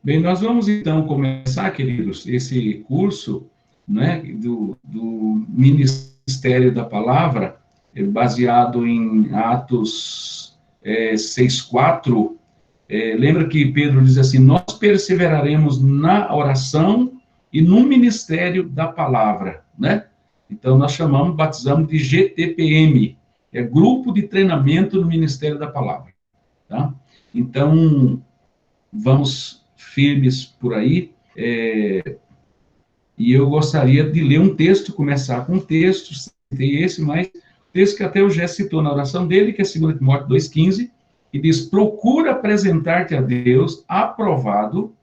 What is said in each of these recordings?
Bem, nós vamos então começar, queridos, esse curso, né, do Ministério da Palavra, baseado em Atos 6:4. Lembra que Pedro diz assim: nós perseveraremos na oração e no ministério da palavra, né? Então, nós batizamos de GTPM, Grupo de Treinamento no Ministério da Palavra, tá? Então, vamos firmes por aí, e eu gostaria de ler um texto, começar com um texto, citei esse, mas texto que até o Jé citou na oração dele, que é 2 Timóteo 2,15, e diz: procura apresentar-te a Deus aprovado,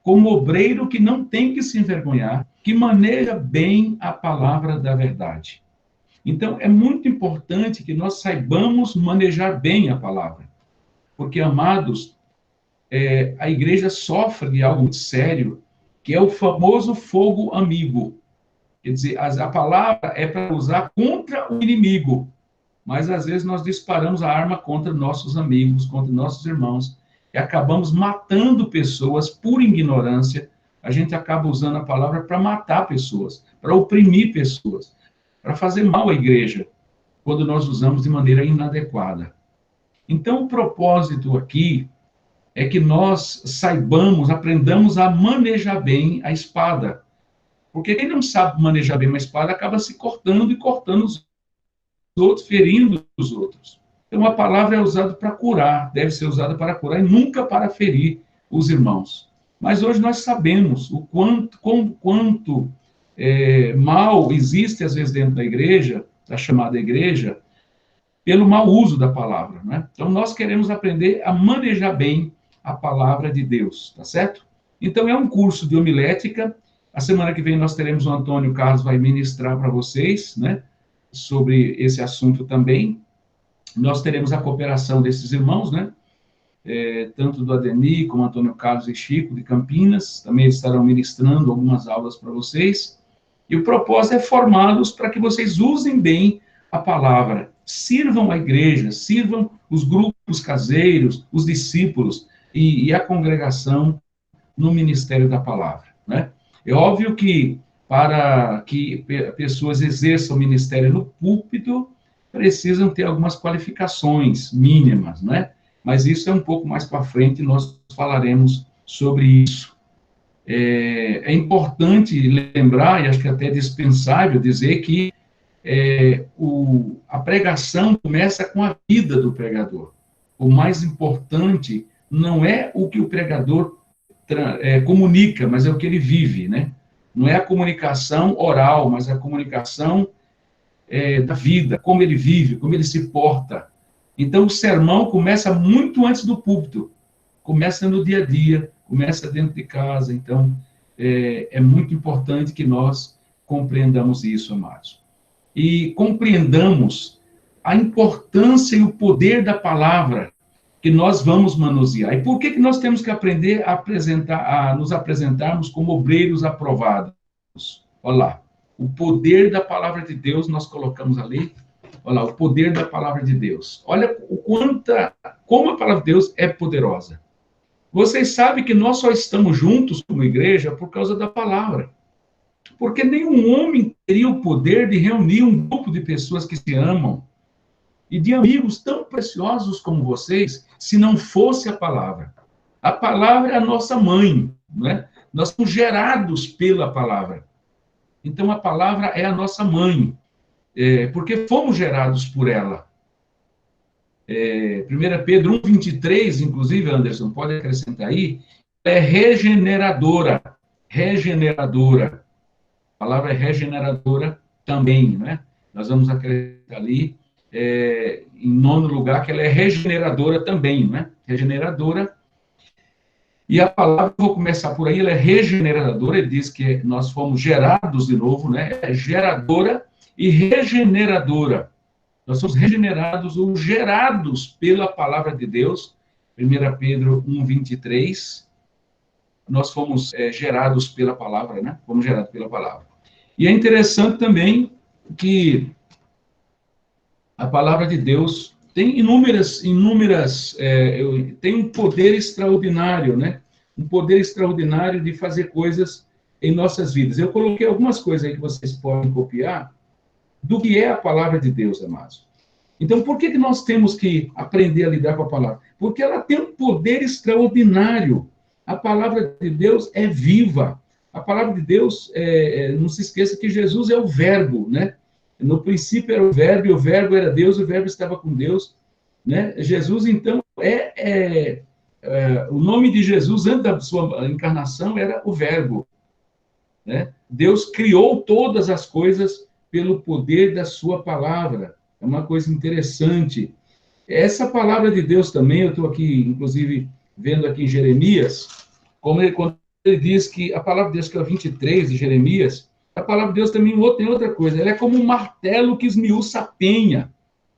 como obreiro que não tem que se envergonhar, que maneja bem a palavra da verdade. Então, é muito importante que nós saibamos manejar bem a palavra, porque, amados, a igreja sofre de algo muito sério, que é o famoso fogo amigo. Quer dizer, a palavra é para usar contra o inimigo, mas às vezes nós disparamos a arma contra nossos amigos, contra nossos irmãos, e acabamos matando pessoas por ignorância. A gente acaba usando a palavra para matar pessoas, para oprimir pessoas, para fazer mal à igreja, quando nós usamos de maneira inadequada. Então, o propósito aqui é que nós saibamos, aprendamos a manejar bem a espada. Porque quem não sabe manejar bem uma espada acaba se cortando e cortando os outros, ferindo os outros. Então, a palavra é usada para curar, deve ser usada para curar e nunca para ferir os irmãos. Mas hoje nós sabemos o quanto mal existe, às vezes, dentro da igreja, da chamada igreja, pelo mau uso da palavra, né? Então, nós queremos aprender a manejar bem a palavra de Deus, tá certo? Então, é um curso de homilética. A semana que vem nós teremos o Antônio Carlos vai ministrar para vocês, né, sobre esse assunto também. Nós teremos a cooperação desses irmãos, né, tanto do Ademir, como Antônio Carlos e Chico, de Campinas, também eles estarão ministrando algumas aulas para vocês. E o propósito é formá-los para que vocês usem bem a palavra, sirvam a igreja, sirvam os grupos caseiros, os discípulos e a congregação no ministério da palavra, né? É óbvio que para que pessoas exerçam o ministério no púlpito, precisam ter algumas qualificações mínimas, né? Mas isso é um pouco mais para frente, nós falaremos sobre isso. É importante lembrar, e acho que até é dispensável dizer que a pregação começa com a vida do pregador. O mais importante não é o que o pregador comunica, mas é o que ele vive, né? Não é a comunicação oral, mas a comunicação da vida, como ele vive, como ele se porta. Então, o sermão começa muito antes do púlpito, começa no dia a dia, começa dentro de casa. Então, é muito importante que nós compreendamos isso, amados. E compreendamos a importância e o poder da palavra que nós vamos manusear. E por que nós temos que aprender a nos apresentarmos como obreiros aprovados? Olha lá, o poder da palavra de Deus, nós colocamos ali, olha lá, o poder da palavra de Deus. Olha como a palavra de Deus é poderosa. Vocês sabem que nós só estamos juntos como igreja por causa da palavra. Porque nenhum homem teria o poder de reunir um grupo de pessoas que se amam e de amigos tão preciosos como vocês, se não fosse a palavra. A palavra é a nossa mãe, né? Nós somos gerados pela palavra. Então, a palavra é a nossa mãe, porque fomos gerados por ela. 1 Pedro 1,23, inclusive, Anderson, pode acrescentar aí, é regeneradora. Regeneradora. A palavra é regeneradora também, né? Nós vamos acrescentar ali, em nono lugar, que ela é regeneradora também, né? Regeneradora. E a palavra, vou começar por aí, ela é regeneradora, ele diz que nós fomos gerados de novo, né? É geradora e regeneradora. Nós somos regenerados ou gerados pela palavra de Deus. 1 Pedro 1,23. Nós fomos gerados pela palavra, né? Fomos gerados pela palavra. E é interessante também que a palavra de Deus tem tem um poder extraordinário, né? Um poder extraordinário de fazer coisas em nossas vidas. Eu coloquei algumas coisas aí que vocês podem copiar do que é a palavra de Deus, amados. Então, por que nós temos que aprender a lidar com a palavra? Porque ela tem um poder extraordinário. A palavra de Deus é viva. A palavra de Deus, não se esqueça que Jesus é o verbo, né? No princípio era o verbo era Deus, o verbo estava com Deus, né? Jesus, então, o nome de Jesus, antes da sua encarnação, era o verbo, né? Deus criou todas as coisas pelo poder da sua palavra. É uma coisa interessante. Essa palavra de Deus também, eu estou aqui, inclusive, vendo aqui em Jeremias, quando ele diz que a palavra de Deus, que é o 23 de Jeremias, a palavra de Deus também tem outra coisa, ela é como um martelo que esmiuça a penha.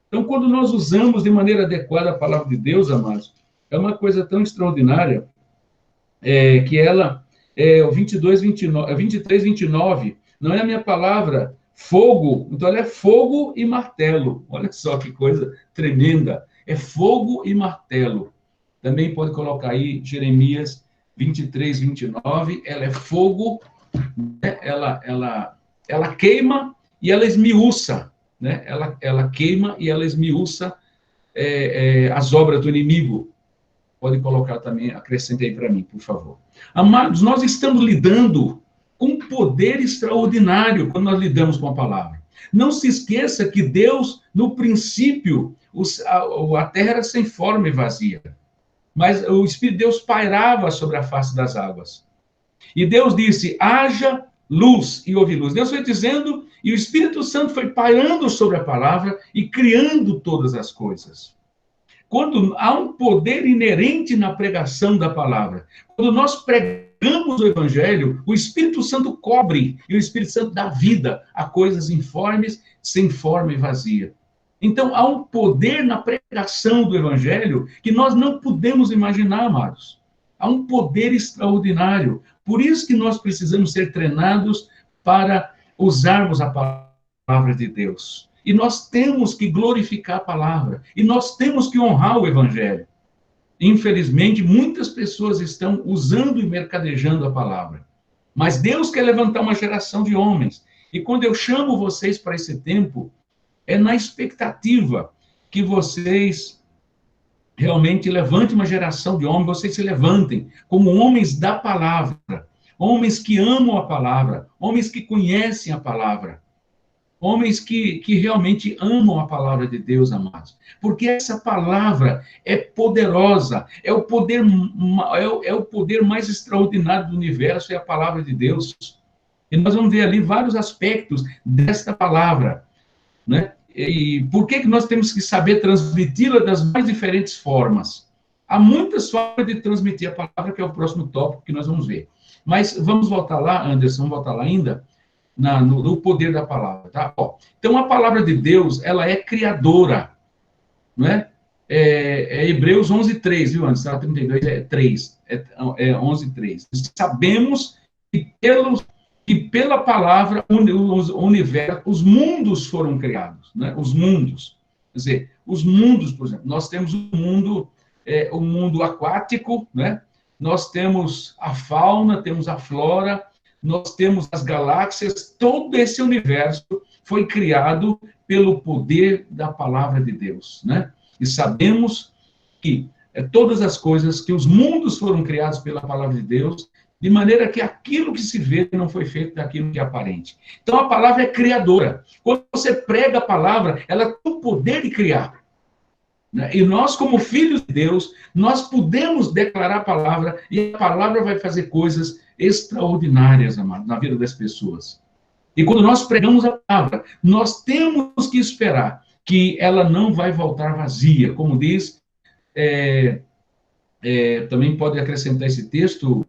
Então, quando nós usamos de maneira adequada a palavra de Deus, amados, é uma coisa tão extraordinária, que ela, o 23, 29, não é a minha palavra, fogo, então ela é fogo e martelo. Olha só que coisa tremenda. É fogo e martelo. Também pode colocar aí Jeremias 23, 29. Ela é fogo, né? Ela queima e ela esmiuça, né? Ela queima e ela esmiuça as obras do inimigo. Pode colocar também, acrescente aí para mim, por favor. Amados, nós estamos lidando com um poder extraordinário quando nós lidamos com a palavra. Não se esqueça que Deus, no princípio, a terra era sem forma e vazia, mas o Espírito de Deus pairava sobre a face das águas. E Deus disse, haja luz, e houve luz. Deus foi dizendo, e o Espírito Santo foi pairando sobre a palavra e criando todas as coisas. Quando há um poder inerente na pregação da palavra, quando nós pregamos o Evangelho, o Espírito Santo cobre, e o Espírito Santo dá vida a coisas informes, sem forma e vazia. Então, há um poder na pregação do Evangelho que nós não podemos imaginar, amados. Há um poder extraordinário. Por isso que nós precisamos ser treinados para usarmos a palavra de Deus. E nós temos que glorificar a palavra. E nós temos que honrar o Evangelho. Infelizmente, muitas pessoas estão usando e mercadejando a palavra. Mas Deus quer levantar uma geração de homens. E quando eu chamo vocês para esse tempo, é na expectativa que vocês realmente levantem uma geração de homens, vocês se levantem como homens da palavra, homens que amam a palavra, homens que conhecem a palavra. Homens que realmente amam a palavra de Deus, amados. Porque essa palavra é poderosa, é o poder mais extraordinário do universo, é a palavra de Deus. E nós vamos ver ali vários aspectos desta palavra, né? E por que nós temos que saber transmiti-la das mais diferentes formas? Há muitas formas de transmitir a palavra, que é o próximo tópico que nós vamos ver. Mas vamos voltar lá, Anderson, vamos voltar lá ainda, no poder da palavra, tá? Então, a palavra de Deus, ela é criadora, não é? Hebreus 11:3, viu, Anderson? 32, 3, 11:3. Sabemos que pela palavra, o universo, os mundos foram criados, né? Os mundos. Quer dizer, os mundos, por exemplo, nós temos o mundo aquático, né? Nós temos a fauna, temos a flora, nós temos as galáxias, todo esse universo foi criado pelo poder da palavra de Deus, né? E sabemos que todas as coisas, que os mundos foram criados pela palavra de Deus, de maneira que aquilo que se vê não foi feito daquilo que é aparente. Então, a palavra é criadora. Quando você prega a palavra, ela tem o poder de criar. E nós, como filhos de Deus, nós podemos declarar a palavra, e a palavra vai fazer coisas extraordinárias, amado, na vida das pessoas. E quando nós pregamos a palavra, nós temos que esperar que ela não vai voltar vazia. Como diz, também pode acrescentar esse texto,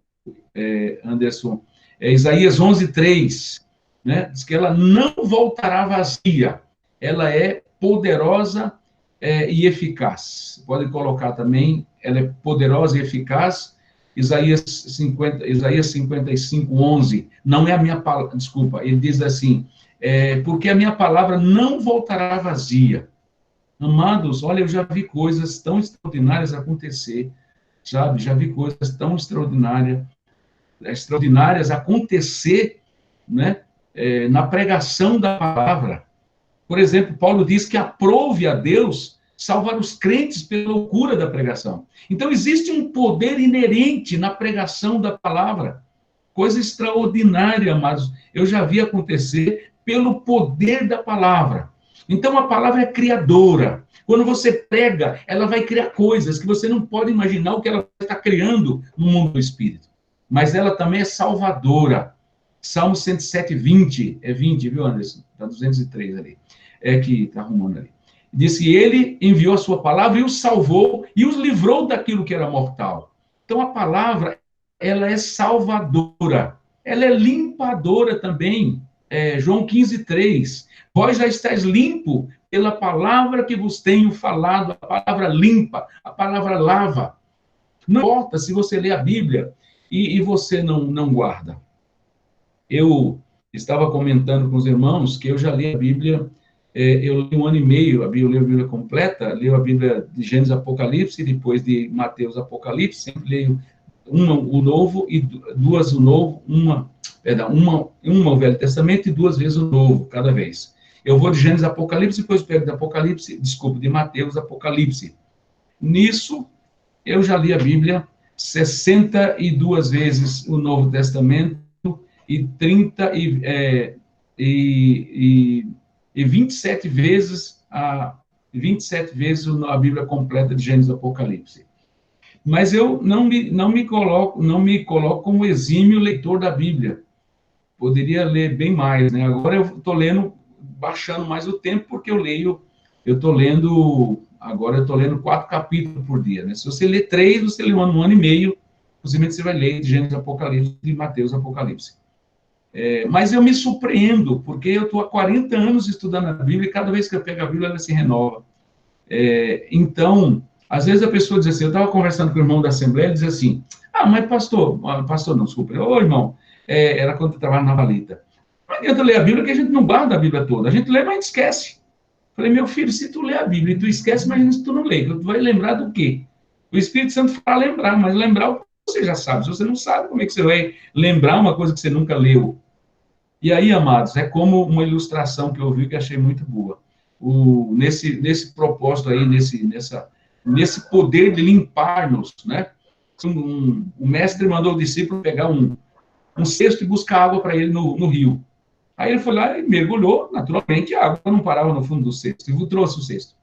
Anderson, Isaías 11:3, né? Diz que ela não voltará vazia, ela é poderosa e eficaz. Pode colocar também, ela é poderosa e eficaz. Isaías 55:11, não é a minha palavra, desculpa, ele diz assim, porque a minha palavra não voltará vazia, Amados, olha, eu já vi coisas tão extraordinárias acontecer, sabe? Já vi coisas tão extraordinárias acontecer, né? Na pregação da palavra. Por exemplo, Paulo diz que aprove a Deus salvar os crentes pela loucura da pregação. Então, existe um poder inerente na pregação da palavra. Coisa extraordinária, mas eu já vi acontecer pelo poder da palavra. Então, a palavra é criadora. Quando você prega, ela vai criar coisas que você não pode imaginar o que ela está criando no mundo do espírito. Mas ela também é salvadora. Salmo 107, 20. É 20, viu, Anderson? Está 203 ali. É que está arrumando ali. Diz que ele enviou a sua palavra e os salvou e os livrou daquilo que era mortal. Então, a palavra, ela é salvadora. Ela é limpadora também. João 15, 3. Vós já estáis limpo pela palavra que vos tenho falado. A palavra limpa, a palavra lava. Não importa se você lê a Bíblia e você não guarda. Eu estava comentando com os irmãos que eu já li a Bíblia, eu li 1 ano e meio, eu li a Bíblia completa, li a Bíblia de Gênesis Apocalipse, depois de Mateus Apocalipse, sempre leio o Novo e duas o Novo, uma o Velho Testamento e duas vezes o Novo, cada vez. Eu vou de Gênesis Apocalipse, depois pego de Mateus Apocalipse. Nisso, eu já li a Bíblia 62 vezes o Novo Testamento e 27 vezes a Bíblia completa de Gênesis Apocalipse. Mas eu não me coloco como exímio leitor da Bíblia. Poderia ler bem mais, né? Agora eu estou baixando mais o tempo, porque agora eu estou lendo 4 capítulos por dia, né? Se você ler 3, você lê 1 ano e meio, possivelmente você vai ler de Gênesis Apocalipse e Mateus Apocalipse. Mas eu me surpreendo, porque eu estou há 40 anos estudando a Bíblia e cada vez que eu pego a Bíblia, ela se renova. Então, às vezes a pessoa diz assim, eu estava conversando com o irmão da Assembleia, ele diz assim, mas pastor não, desculpa, irmão, era quando eu trabalhava na Valita. Não adianta ler a Bíblia, que a gente não guarda a Bíblia toda, a gente lê, mas a gente esquece. Falei, meu filho, se tu lê a Bíblia e tu esquece, imagina se tu não lê, tu vai lembrar do quê? O Espírito Santo fala lembrar, mas lembrar o que você já sabe. Se você não sabe, como é que você vai lembrar uma coisa que você nunca leu? E aí, amados, é como uma ilustração que eu vi que achei muito boa. Nesse propósito aí, nesse poder de limpar-nos, né? O mestre mandou o discípulo pegar um cesto e buscar água para ele no rio. Aí ele foi lá e mergulhou, naturalmente, a água não parava no fundo do cesto, e trouxe o cesto.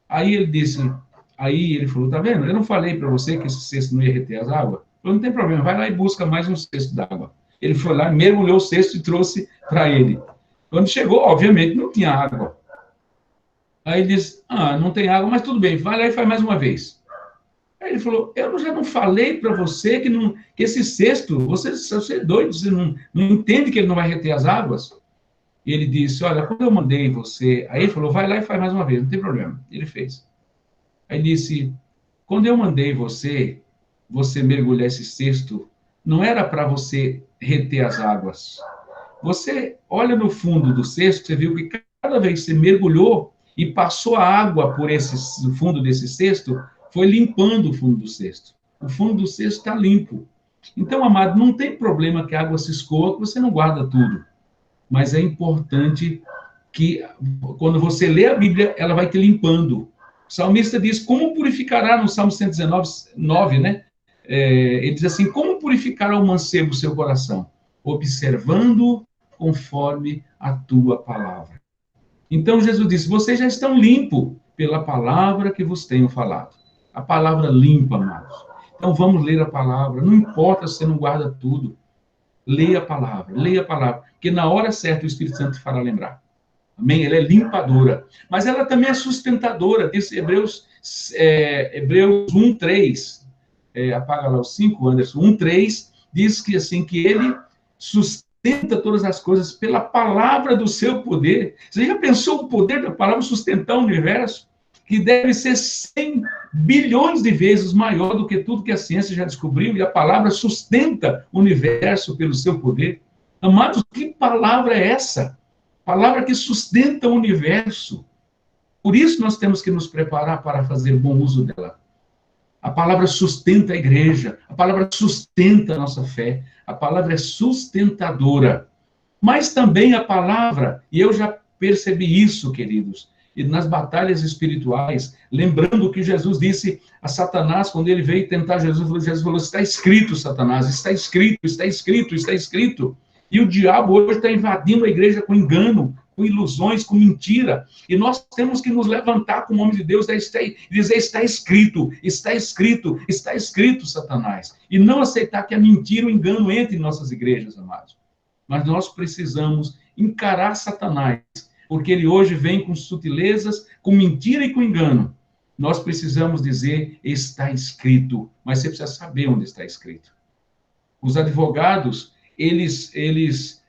Aí ele falou, tá vendo? Eu não falei para você que esse cesto não ia reter as águas? Eu falei, não tem problema, vai lá e busca mais um cesto d'água. Ele foi lá, mergulhou o cesto e trouxe para ele. Quando chegou, obviamente, não tinha água. Aí ele disse, não tem água, mas tudo bem, vai lá e faz mais uma vez. Aí ele falou, eu já não falei para você que esse cesto, você é doido, você não entende que ele não vai reter as águas? E ele disse, olha, quando eu mandei você... Aí ele falou, vai lá e faz mais uma vez, não tem problema. Ele fez. Aí ele disse, quando eu mandei você mergulhar esse cesto, não era para você reter as águas. Você olha no fundo do cesto, você viu que cada vez que você mergulhou e passou a água por no fundo desse cesto, foi limpando o fundo do cesto. O fundo do cesto está limpo. Então, amado, não tem problema que a água se escoa, que você não guarda tudo. Mas é importante que, quando você lê a Bíblia, ela vai te limpando. O salmista diz, como purificará, no Salmo 119, 9, né? Ele diz assim, como purificará o mancebo o seu coração? Observando conforme a tua palavra. Então, Jesus disse, vocês já estão limpos pela palavra que vos tenho falado. A palavra limpa, amados. Então, vamos ler a palavra. Não importa se você não guarda tudo. Leia a palavra, porque na hora certa o Espírito Santo te fará lembrar. Amém? Ela é limpadora, mas ela também é sustentadora. Diz Hebreus 1, 3, apaga lá o 5, Anderson, 1, 3, diz que assim, que ele sustenta todas as coisas pela palavra do seu poder. Você já pensou o poder da palavra sustentar o universo? Que deve ser 100 bilhões de vezes maior do que tudo que a ciência já descobriu, e a palavra sustenta o universo pelo seu poder. Amados, que palavra é essa? Palavra que sustenta o universo. Por isso nós temos que nos preparar para fazer bom uso dela. A palavra sustenta a igreja, a palavra sustenta a nossa fé, a palavra é sustentadora. Mas também a palavra, e eu já percebi isso, queridos, e nas batalhas espirituais, lembrando que Jesus disse a Satanás, quando ele veio tentar Jesus falou, está escrito, Satanás, está escrito, está escrito, está escrito. E o diabo hoje está invadindo a igreja com engano, com ilusões, com mentira. E nós temos que nos levantar como homem de Deus e dizer, está escrito, está escrito, está escrito, Satanás. E não aceitar que a mentira e o engano entre em nossas igrejas, amados. Mas nós precisamos encarar Satanás, porque ele hoje vem com sutilezas, com mentira e com engano. Nós precisamos dizer, está escrito, mas você precisa saber onde está escrito. Os advogados, eles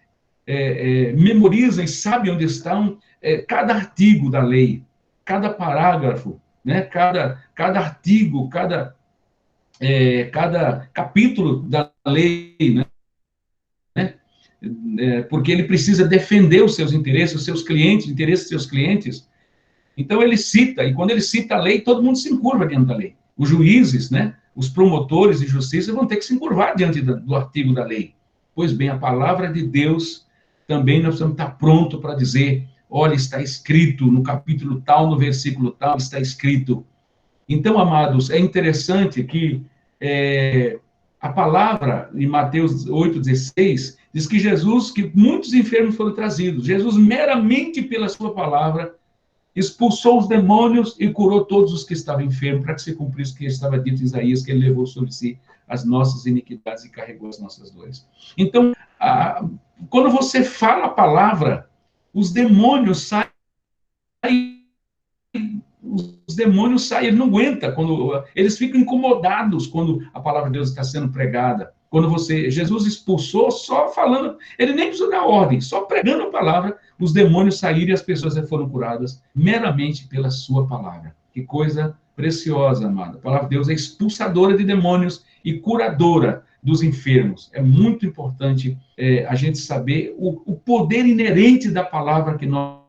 memorizam e sabem onde estão cada artigo da lei, cada parágrafo, né? cada artigo, cada capítulo da lei, né? Porque ele precisa defender os seus interesses, os seus clientes, interesses dos seus clientes. Então ele cita, e quando ele cita a lei, todo mundo se encurva diante da lei. Os juízes, né? Os promotores de justiça vão ter que se encurvar diante do artigo da lei. Pois bem, a palavra de Deus também nós precisamos estar pronto para dizer, olha, está escrito no capítulo tal, no versículo tal, está escrito. Então, amados, é interessante que a palavra, em Mateus 8,16, diz que Jesus, que muitos enfermos foram trazidos. Jesus, meramente pela sua palavra, expulsou os demônios e curou todos os que estavam enfermos, para que se cumprisse o que estava dito em Isaías, que ele levou sobre si as nossas iniquidades e carregou as nossas dores. Então, quando você fala a palavra, os demônios saem, eles não aguentam, eles ficam incomodados quando a palavra de Deus está sendo pregada. Quando Jesus expulsou, só falando, ele nem precisou dar ordem, só pregando a palavra, os demônios saíram e as pessoas foram curadas meramente pela sua palavra. Que coisa preciosa, amada. A palavra de Deus é expulsadora de demônios e curadora dos enfermos. É muito importante a gente saber o poder inerente da palavra que nós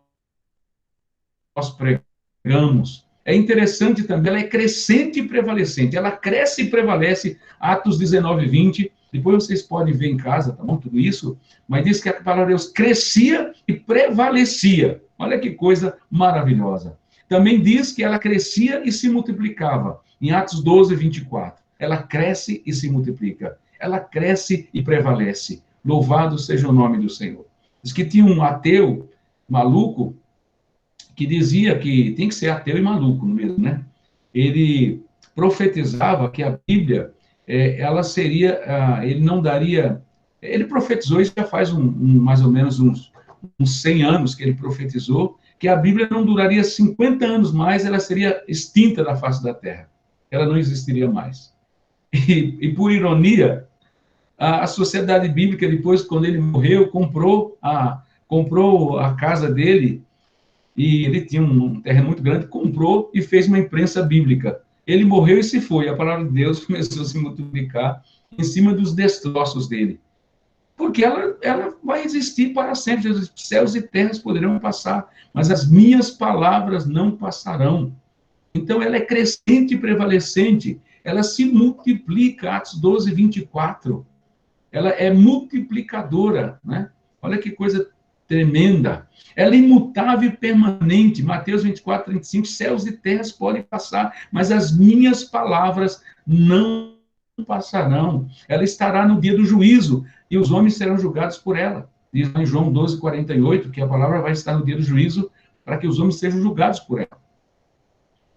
pregamos. É interessante também, ela é crescente e prevalecente. Ela cresce e prevalece, Atos 19, 20. Depois vocês podem ver em casa, tá bom? Tudo isso. Mas diz que a palavra de Deus crescia e prevalecia. Olha que coisa maravilhosa. Também diz que ela crescia e se multiplicava. Em Atos 12, 24. Ela cresce e se multiplica. Ela cresce e prevalece. Louvado seja o nome do Senhor. Diz que tinha um ateu maluco que dizia que tem que ser ateu e maluco mesmo, né? Ele profetizava que a Bíblia, ela seria, ele não daria, ele profetizou isso já faz mais ou menos uns 100 anos que ele profetizou, que a Bíblia não duraria 50 anos mais, ela seria extinta da face da terra. Ela não existiria mais. E por ironia, a Sociedade Bíblica, depois, quando ele morreu, comprou a casa dele, e ele tinha um terreno muito grande, comprou e fez uma imprensa bíblica. Ele morreu e se foi. A palavra de Deus começou a se multiplicar em cima dos destroços dele. Porque ela vai existir para sempre. Os céus e terras poderão passar, mas as minhas palavras não passarão. Então, ela é crescente e prevalecente. Ela se multiplica, Atos 12, 24. Ela é multiplicadora, né? Olha que coisa tremenda. Ela é imutável e permanente. Mateus 24, 35. Céus e terras podem passar, mas as minhas palavras não passarão. Ela estará no dia do juízo e os homens serão julgados por ela. Diz em João 12, 48, que a palavra vai estar no dia do juízo para que os homens sejam julgados por ela.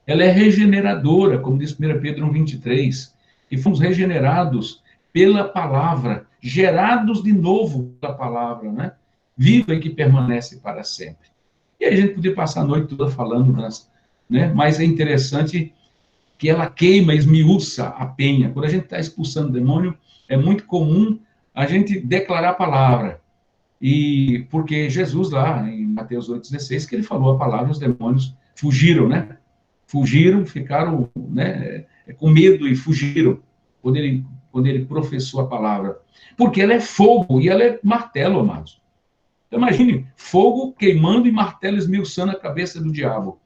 Ela é regeneradora, como diz 1 Pedro 1, 23. E fomos regenerados pela palavra, gerados de novo pela palavra, né? Viva e que permanece para sempre. E aí a gente podia passar a noite toda falando, né? Mas é interessante que ela queima, esmiuça a penha. Quando a gente está expulsando o demônio, é muito comum a gente declarar a palavra. E porque Jesus lá, em Mateus 8,16, que ele falou a palavra, os demônios fugiram, né? Fugiram, ficaram, né, com medo e fugiram quando ele professou a palavra. Porque ela é fogo e ela é martelo, amados. Então, imagine, fogo queimando e martelo esmiuçando a cabeça do diabo.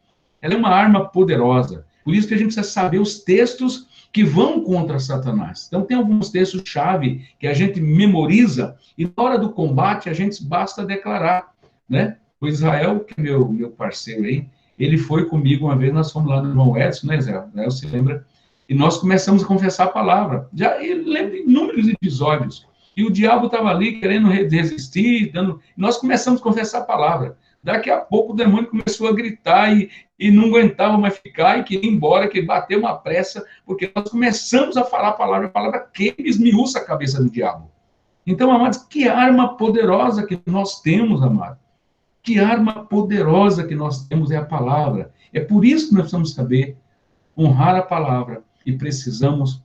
ela é uma arma poderosa. Por isso que a gente precisa saber os textos que vão contra Satanás. Então, tem alguns textos-chave que a gente memoriza, e na hora do combate, a gente basta declarar, né? O Israel, que é meu parceiro aí, ele foi comigo uma vez, nós fomos lá no irmão Edson, né, Zé? Né, você lembra? E nós começamos a confessar a palavra. Já ele lembra inúmeros episódios. E o diabo estava ali querendo resistir, nós começamos a confessar a palavra. Daqui a pouco o demônio começou a gritar e não aguentava mais ficar e queria ir embora, que bateu uma pressa, porque nós começamos a falar a palavra que esmiuça a cabeça do diabo. Então, amados, que arma poderosa que nós temos, amados. Que arma poderosa que nós temos é a palavra. É por isso que nós precisamos saber honrar a palavra e precisamos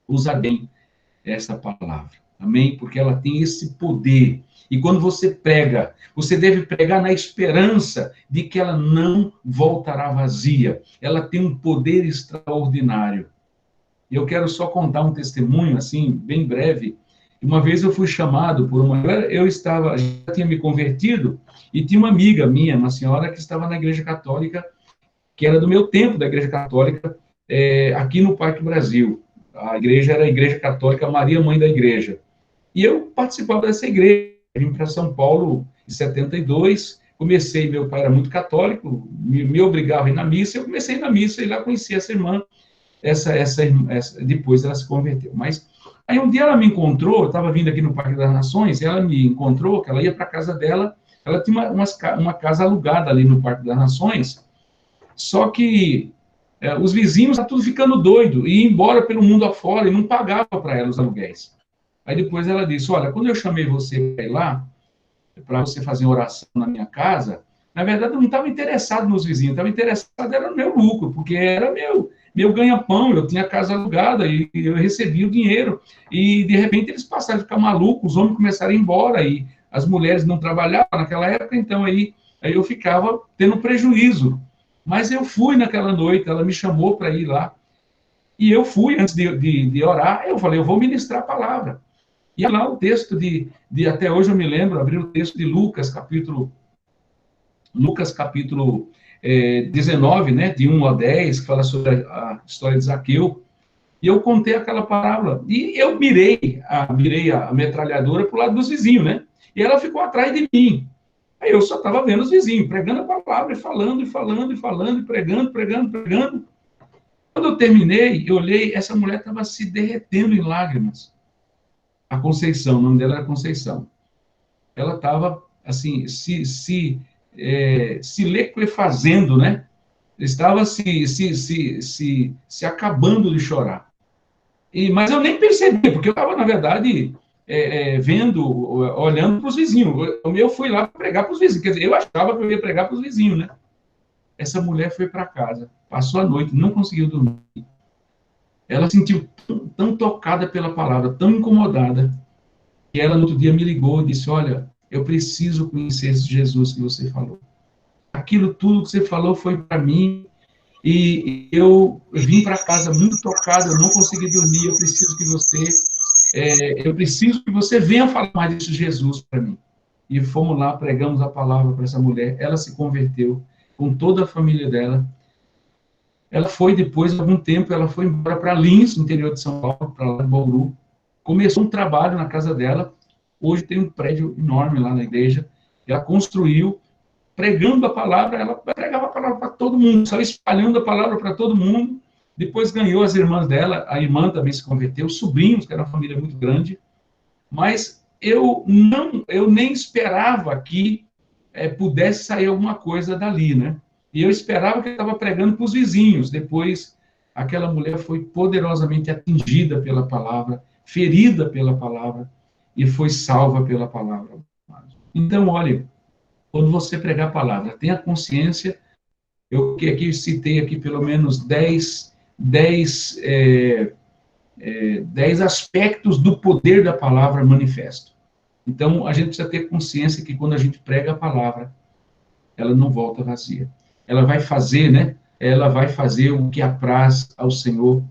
usar bem essa palavra. Amém? Porque ela tem esse poder. E quando você prega, você deve pregar na esperança de que ela não voltará vazia. Ela tem um poder extraordinário. E eu quero só contar um testemunho, assim, bem breve. Uma vez eu fui chamado por uma... já tinha me convertido, e tinha uma amiga minha, uma senhora que estava na Igreja Católica, que era do meu tempo da Igreja Católica, aqui no Parque Brasil. A igreja era a Igreja Católica Maria Mãe da Igreja. E eu participava dessa igreja, vim para São Paulo em 72, comecei, meu pai era muito católico, me obrigava a ir na missa, eu comecei a ir na missa e lá conheci essa irmã, depois ela se converteu. Mas aí um dia ela me encontrou, eu estava vindo aqui no Parque das Nações, e ela me encontrou, que ela ia para a casa dela, ela tinha uma casa alugada ali no Parque das Nações, só que os vizinhos estavam tudo ficando doido, e ia embora pelo mundo afora, e não pagava para ela os aluguéis. Aí depois ela disse, olha, quando eu chamei você para ir lá, para você fazer oração na minha casa, na verdade eu não estava interessado nos vizinhos, estava interessado era no meu lucro, porque era meu ganha-pão, eu tinha casa alugada e eu recebia o dinheiro, e de repente eles passaram a ficar malucos, os homens começaram a ir embora, e as mulheres não trabalhavam naquela época, então aí eu ficava tendo prejuízo. Mas eu fui naquela noite, ela me chamou para ir lá, e eu fui, antes de orar, eu falei, eu vou ministrar a palavra. E lá o texto até hoje eu me lembro, abri o texto de Lucas capítulo 19, né, de 1 a 10, que fala sobre a história de Zaqueu, e eu contei aquela parábola, e eu mirei a metralhadora para o lado dos vizinhos, né, e ela ficou atrás de mim. Aí eu só estava vendo os vizinhos, pregando a palavra, e falando, e pregando. Quando eu terminei, eu olhei, essa mulher estava se derretendo em lágrimas. A Conceição, o nome dela era Conceição. Ela estava, assim, se liquefazendo, né? Estava se acabando de chorar. Mas eu nem percebi, porque eu estava, na verdade, olhando para os vizinhos. Eu fui lá pregar para os vizinhos. Quer dizer, eu achava que eu ia pregar para os vizinhos, né? Essa mulher foi para casa, passou a noite, não conseguiu dormir. Ela se sentiu tão tocada pela palavra, tão incomodada, que ela no outro dia me ligou e disse, olha, eu preciso conhecer esse Jesus que você falou. Aquilo tudo que você falou foi para mim, e eu vim para casa muito tocada, eu não consegui dormir, eu preciso que você venha falar mais desse Jesus para mim. E fomos lá, pregamos a palavra para essa mulher, ela se converteu, com toda a família dela. Ela foi, depois de algum tempo, ela foi embora para Lins, no interior de São Paulo, para lá de Bauru. Começou um trabalho na casa dela. Hoje tem um prédio enorme lá na igreja. Ela construiu, pregando a palavra, ela pregava a palavra para todo mundo, só espalhando a palavra para todo mundo. Depois ganhou as irmãs dela, a irmã também se converteu, sobrinhos, que era uma família muito grande. Mas eu nem esperava que pudesse sair alguma coisa dali, né? E eu esperava que ele estava pregando para os vizinhos. Depois, aquela mulher foi poderosamente atingida pela palavra, ferida pela palavra, e foi salva pela palavra. Então, olha, quando você pregar a palavra, tenha consciência, eu que aqui citei aqui pelo menos 10 aspectos do poder da palavra manifesto. Então, a gente precisa ter consciência que quando a gente prega a palavra, ela não volta vazia. Ela vai fazer, né? Ela vai fazer o que apraz ao Senhor.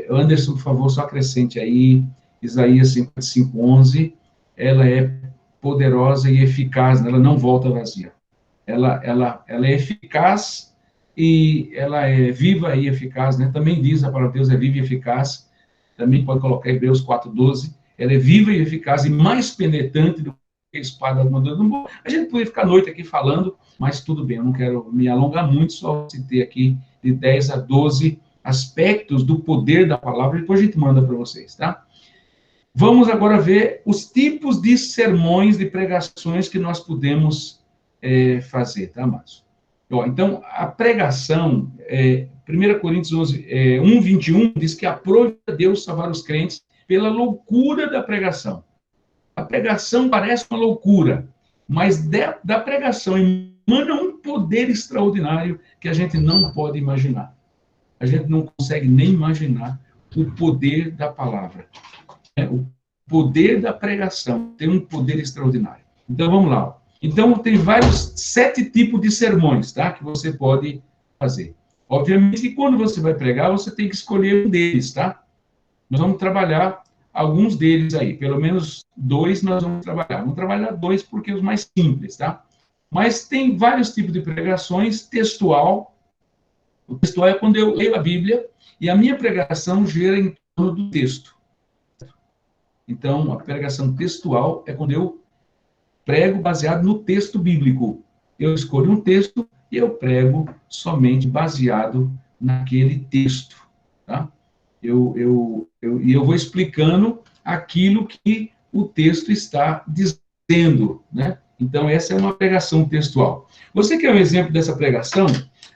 Anderson, por favor, só acrescente aí, Isaías 55:11, ela é poderosa e eficaz, ela não volta vazia. ela é eficaz e ela é viva e eficaz, né? Também diz a palavra de Deus é viva e eficaz. Também pode colocar Hebreus 4:12. Ela é viva e eficaz e mais penetrante do que a espada do mundo. A gente poderia ficar a noite aqui falando, mas tudo bem, eu não quero me alongar muito, só citei aqui de 10 a 12 aspectos do poder da palavra, depois a gente manda para vocês, tá? Vamos agora ver os tipos de sermões, de pregações que nós podemos fazer, tá, Márcio? Então, a pregação, 1 Coríntios 1:21, diz que aprove a Deus salvar os crentes pela loucura da pregação. A pregação parece uma loucura, mas da pregação emana um poder extraordinário que a gente não pode imaginar. A gente não consegue nem imaginar o poder da palavra. O poder da pregação tem um poder extraordinário. Então, vamos lá. Então, tem 7 tipos de sermões, tá? Que você pode fazer. Obviamente que quando você vai pregar, você tem que escolher um deles, tá? Nós vamos trabalhar alguns deles aí. Pelo menos 2 nós vamos trabalhar. Vamos trabalhar 2 porque é os mais simples, tá? Mas tem vários tipos de pregações. Textual. O textual é quando eu leio a Bíblia e a minha pregação gira em torno do texto. Então, a pregação textual é quando eu prego baseado no texto bíblico. Eu escolho um texto e eu prego somente baseado naquele texto, tá? E eu vou explicando aquilo que o texto está dizendo, né? Então, essa é uma pregação textual. Você quer um exemplo dessa pregação?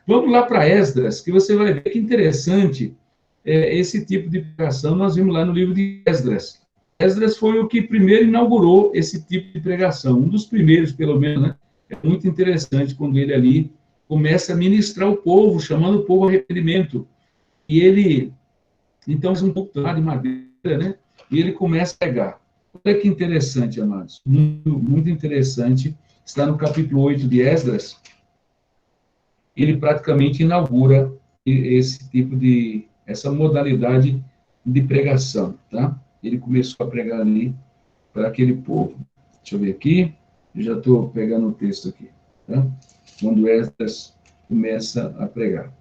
Vamos lá para Esdras, que você vai ver que interessante esse tipo de pregação. Nós vimos lá no livro de Esdras. Esdras foi o que primeiro inaugurou esse tipo de pregação, um dos primeiros, pelo menos, né? É muito interessante quando ele ali começa a ministrar o povo, chamando o povo ao arrependimento. E ele, então, faz um pouco de madeira, né? E ele começa a pregar. Olha que interessante, amados. Muito, muito interessante. Está no capítulo 8 de Esdras. Ele praticamente inaugura essa modalidade de pregação, tá? Ele começou a pregar ali para aquele povo. Deixa eu ver aqui. Eu já estou pegando o texto aqui, tá? Quando Esdras começa a pregar.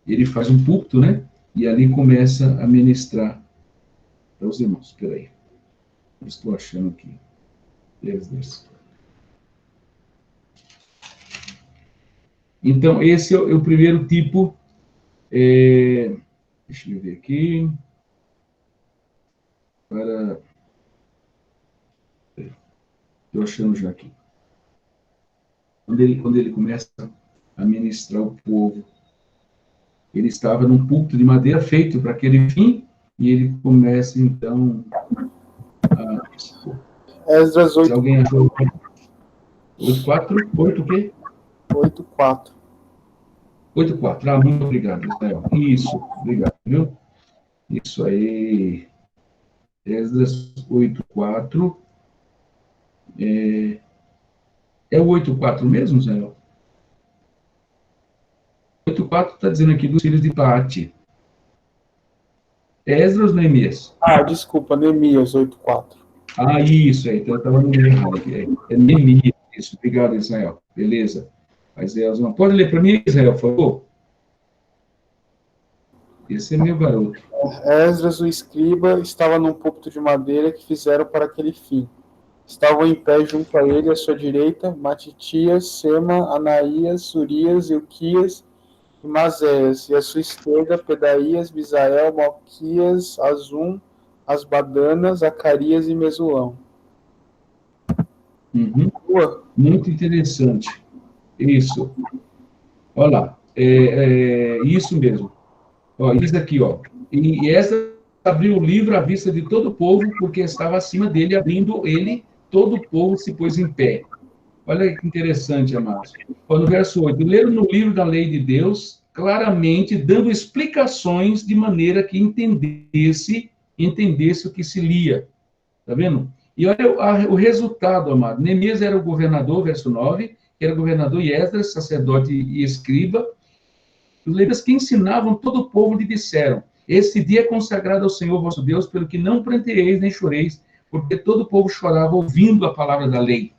Ele faz um púlpito, né? E ali começa a ministrar para os irmãos. Espera aí. Estou achando aqui. Esdras. Então, esse é o primeiro tipo. Deixa eu ver aqui. Estou achando já aqui. Quando ele começa a ministrar o povo, ele estava num púlpito de madeira feito para aquele fim, e ele começa, então, Esdras 8. Se alguém achou 8:4? 8 o quê? 8:4. 8:4. Ah, muito obrigado, Israel. Isso, obrigado, viu? Isso aí. Esdras 8:4. É o 8:4 mesmo, Israel? 8:4 está dizendo aqui dos filhos de Paati. Esdras ou Neemias? Desculpa, Neemias 8:4. Isso aí, então eu estava no meio errado aqui. É Neemias, isso. Obrigado, Israel. Beleza. Mas pode ler para mim, Israel, por favor? Esse é meu garoto. Esdras, o escriba, estava num púlpito de madeira que fizeram para aquele fim. Estavam em pé junto a ele, à sua direita, Matitias, Sema, Anaías, Urias, Ilquias e Mazéias, e à sua esquerda, Pedaías, Misael, Malquias, Azum, Asbadana, Zacarias e Mesulão. Muito interessante. Isso. Olha lá. Isso mesmo. Diz aqui, E esta abriu o livro à vista de todo o povo, porque estava acima dele, abrindo ele, todo o povo se pôs em pé. Olha que interessante, amados. No verso 8, leram no livro da lei de Deus, claramente, dando explicações de maneira que entendesse o que se lia. Está vendo? E olha o resultado, amado. Neemias era o governador, verso 9, que era governador, e Esdras, sacerdote e escriba. Os levitas que ensinavam todo o povo lhe disseram: esse dia é consagrado ao Senhor vosso Deus, pelo que não pranteeis nem choreis, porque todo o povo chorava ouvindo a palavra da lei.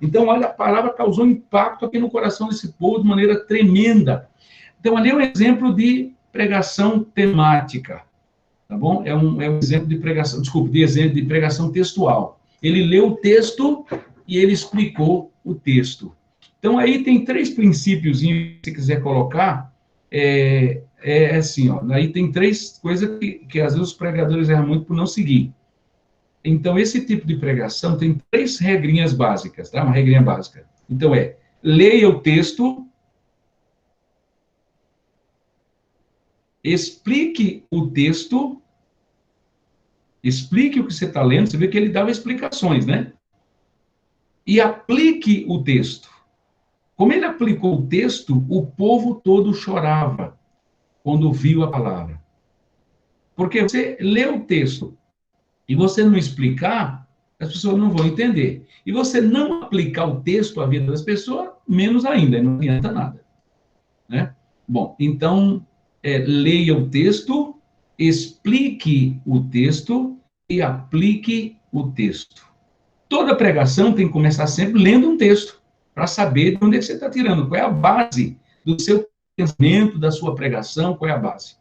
Então, olha, a palavra causou impacto aqui no coração desse povo de maneira tremenda. Então, ali é um exemplo de pregação temática, tá bom? É um exemplo de pregação, desculpe, de exemplo de pregação textual. Ele leu o texto e ele explicou o texto. Então, aí tem 3 princípios, se você quiser colocar, assim, ó, aí tem 3 coisas que às vezes os pregadores erram muito por não seguir. Então, esse tipo de pregação tem 3 regrinhas básicas, tá? Uma regrinha básica. Então, leia o texto, explique o texto, explique o que você está lendo, você vê que ele dava explicações, né? E aplique o texto. Como ele aplicou o texto, o povo todo chorava quando viu a palavra. Porque você lê o texto e você não explicar, as pessoas não vão entender. E você não aplicar o texto à vida das pessoas, menos ainda, não adianta nada. Né? Bom, então, leia o texto, explique o texto e aplique o texto. Toda pregação tem que começar sempre lendo um texto, para saber de onde é que você está tirando, qual é a base do seu pensamento, da sua pregação, qual é a base.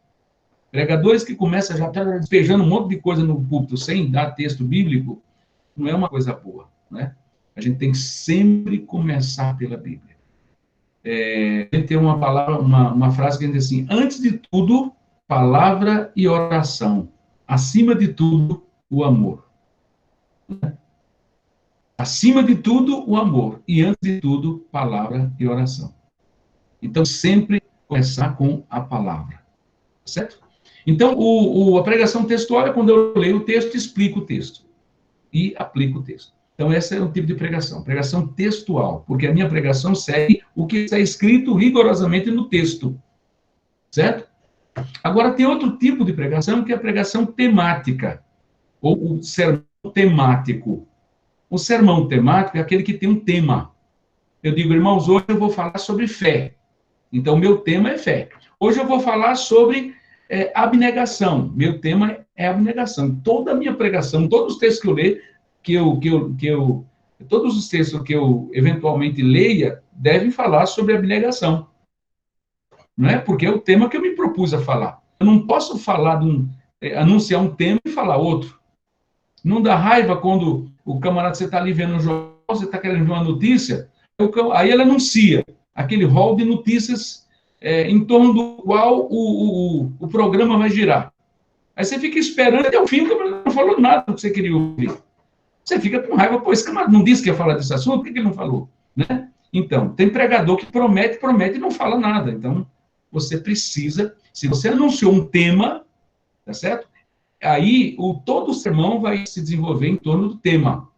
Pregadores que começam já despejando um monte de coisa no púlpito sem dar texto bíblico, não é uma coisa boa, né? A gente tem que sempre começar pela Bíblia. A gente tem uma palavra, uma frase que diz assim: antes de tudo, palavra e oração. Acima de tudo, o amor. Acima de tudo, o amor. E antes de tudo, palavra e oração. Então, sempre começar com a palavra. Certo? Então, a pregação textual é quando eu leio o texto, explico o texto. E aplico o texto. Então, esse é o tipo de pregação. Pregação textual. Porque a minha pregação segue o que está escrito rigorosamente no texto. Certo? Agora, tem outro tipo de pregação, que é a pregação temática. Ou o sermão temático. O sermão temático é aquele que tem um tema. Eu digo, irmãos, hoje eu vou falar sobre fé. Então, meu tema é fé. Hoje eu vou falar sobre abnegação. Meu tema é abnegação. Toda a minha pregação, todos os textos que eu leio, todos os textos que eu eventualmente leia, devem falar sobre abnegação. Não é? Porque é o tema que eu me propus a falar. Eu não posso falar anunciar um tema e falar outro. Não dá raiva quando o camarada, você está ali vendo um jornal, você está querendo ver uma notícia, aí ele anuncia aquele rol de notícias em torno do qual o programa vai girar. Aí você fica esperando até o fim, o camarada não falou nada do que você queria ouvir. Você fica com raiva, pô, esse camarada não disse que ia falar desse assunto, por que ele não falou? Né? Então, tem pregador que promete e não fala nada. Então, você precisa, se você anunciou um tema, tá certo? Aí, todo o sermão vai se desenvolver em torno do tema.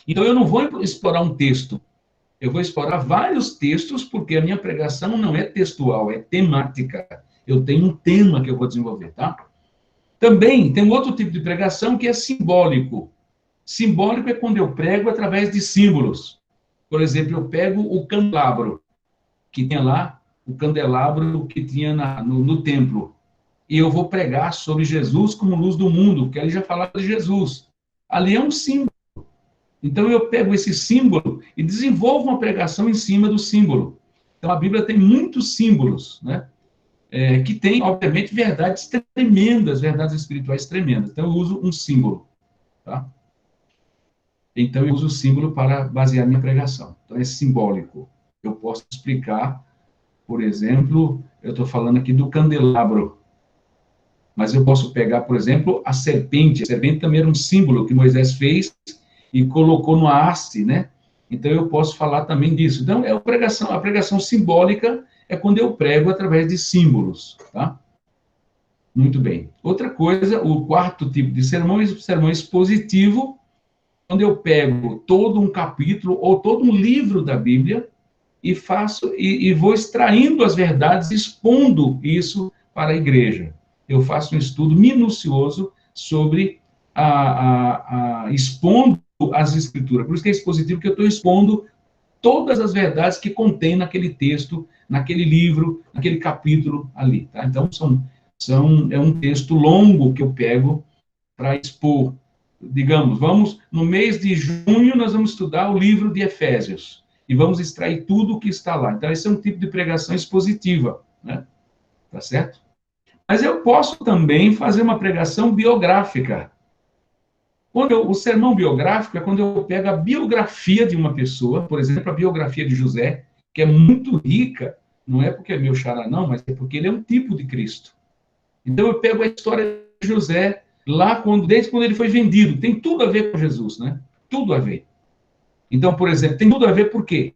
Então, eu não vou explorar um texto. Eu vou explorar vários textos, porque a minha pregação não é textual, é temática. Eu tenho um tema que eu vou desenvolver, tá? Também tem um outro tipo de pregação que é simbólico. Simbólico é quando eu prego através de símbolos. Por exemplo, eu pego o candelabro, que tinha lá, o candelabro que tinha no templo. E eu vou pregar sobre Jesus como luz do mundo, porque ali já falava de Jesus. Ali é um símbolo. Então, eu pego esse símbolo e desenvolvo uma pregação em cima do símbolo. Então, a Bíblia tem muitos símbolos, né? Que tem, obviamente, verdades tremendas, verdades espirituais tremendas. Então, eu uso um símbolo, tá? Então, eu uso o símbolo para basear minha pregação. Então, é simbólico. Eu posso explicar, por exemplo, eu estou falando aqui do candelabro, mas eu posso pegar, por exemplo, a serpente. A serpente também era um símbolo que Moisés fez e colocou no haste, né? Então, eu posso falar também disso. Então, a pregação simbólica é quando eu prego através de símbolos, tá? Muito bem. Outra coisa, o quarto tipo de sermão é o sermão expositivo, quando eu pego todo um capítulo ou todo um livro da Bíblia e vou extraindo as verdades, expondo isso para a igreja. Eu faço um estudo minucioso sobre expondo as escrituras. Por isso que é expositivo, que eu estou expondo todas as verdades que contém naquele texto, naquele livro, naquele capítulo ali. Tá? Então, é um texto longo que eu pego para expor digamos, no mês de junho, nós vamos estudar o livro de Efésios, e vamos extrair tudo o que está lá. Então, esse é um tipo de pregação expositiva, né? Tá certo? Mas eu posso também fazer uma pregação biográfica. O sermão biográfico é quando eu pego a biografia de uma pessoa, por exemplo, a biografia de José, que é muito rica, não é porque é meu xará, não, mas é porque ele é um tipo de Cristo. Então, eu pego a história de José, desde quando ele foi vendido. Tem tudo a ver com Jesus, né? Tudo a ver. Então, por exemplo, tem tudo a ver por quê?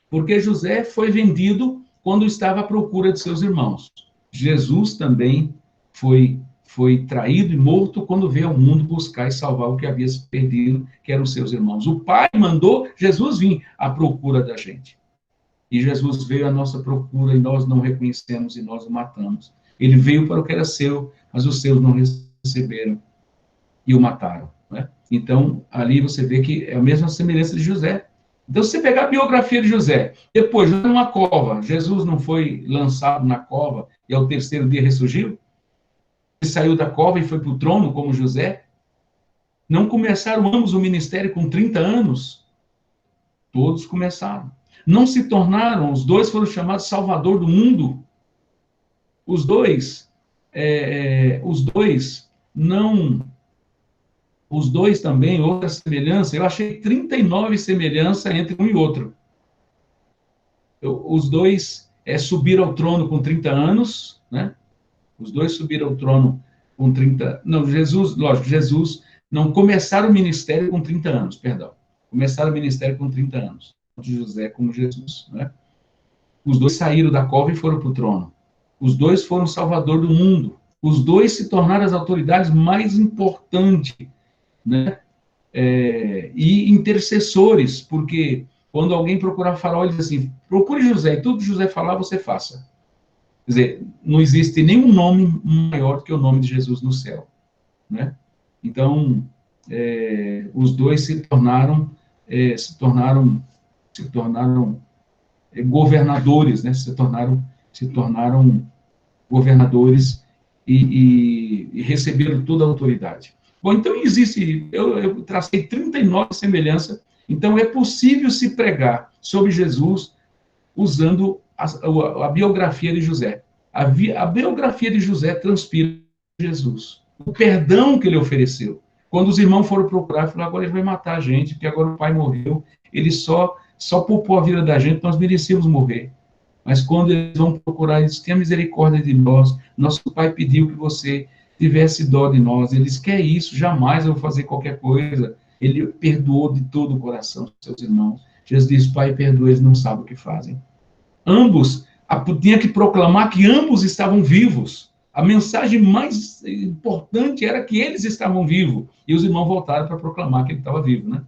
Porque José foi vendido quando estava à procura de seus irmãos. Jesus também foi traído e morto quando veio ao mundo buscar e salvar o que havia se perdido, que eram os seus irmãos. O Pai mandou Jesus vir à procura da gente. E Jesus veio à nossa procura e nós não reconhecemos e nós o matamos. Ele veio para o que era seu, mas os seus não receberam e o mataram, né? Então, ali você vê que é a mesma semelhança de José. Então, se você pegar a biografia de José, depois, numa cova, Jesus não foi lançado na cova e ao terceiro dia ressurgiu? Ele saiu da cova e foi para o trono, como José? Não começaram ambos o ministério com 30 anos? Todos começaram. Não se tornaram, os dois foram chamados Salvador do mundo. Os dois também, outra semelhança, eu achei 39 semelhanças entre um e outro. Os dois subiram ao trono com 30 anos, né? Os dois subiram ao trono com 30... Não, Jesus não começaram o ministério com 30 anos, perdão. Começaram o ministério com 30 anos. Tanto José como Jesus, né? Os dois saíram da cova e foram para o trono. Os dois foram salvador do mundo. Os dois se tornaram as autoridades mais importantes, né? E intercessores, porque quando alguém procurar Faraó, ele diz assim, procure José, e tudo que José falar, você faça. Quer dizer, não existe nenhum nome maior que o nome de Jesus no céu, né? Então, os dois se tornaram governadores, né? Se tornaram governadores e receberam toda a autoridade. Bom, então eu tracei 39 semelhanças, então é possível se pregar sobre Jesus usando a biografia de José. A biografia de José transpira Jesus. O perdão que ele ofereceu. Quando os irmãos foram procurar, falaram, agora ele vai matar a gente, porque agora o pai morreu, ele só poupou a vida da gente, nós merecíamos morrer. Mas quando eles vão procurar, eles tenha misericórdia de nós, nosso pai pediu que você tivesse dó de nós, eles querem isso, jamais eu vou fazer qualquer coisa. Ele perdoou de todo o coração seus irmãos. Jesus disse, pai, perdoa, eles não sabem o que fazem. Ambos, tinha que proclamar que ambos estavam vivos. A mensagem mais importante era que eles estavam vivos. E os irmãos voltaram para proclamar que ele estava vivo, né?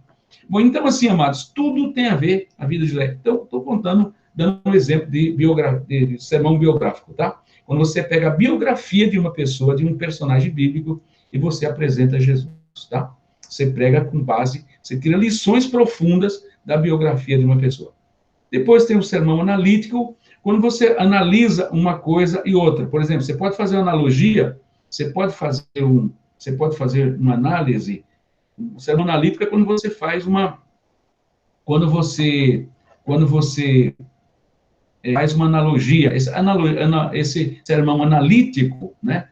Bom, então assim, amados, tudo tem a ver a vida de José. Então, estou dando um exemplo de sermão biográfico, tá? Quando você pega a biografia de uma pessoa, de um personagem bíblico, e você apresenta Jesus, tá? Você prega com base, você tira lições profundas da biografia de uma pessoa. Depois tem o sermão analítico, quando você analisa uma coisa e outra. Por exemplo, você pode fazer uma analogia, você pode fazer uma análise. O sermão analítico é quando você faz quando você faz uma analogia. Esse sermão analítico, né?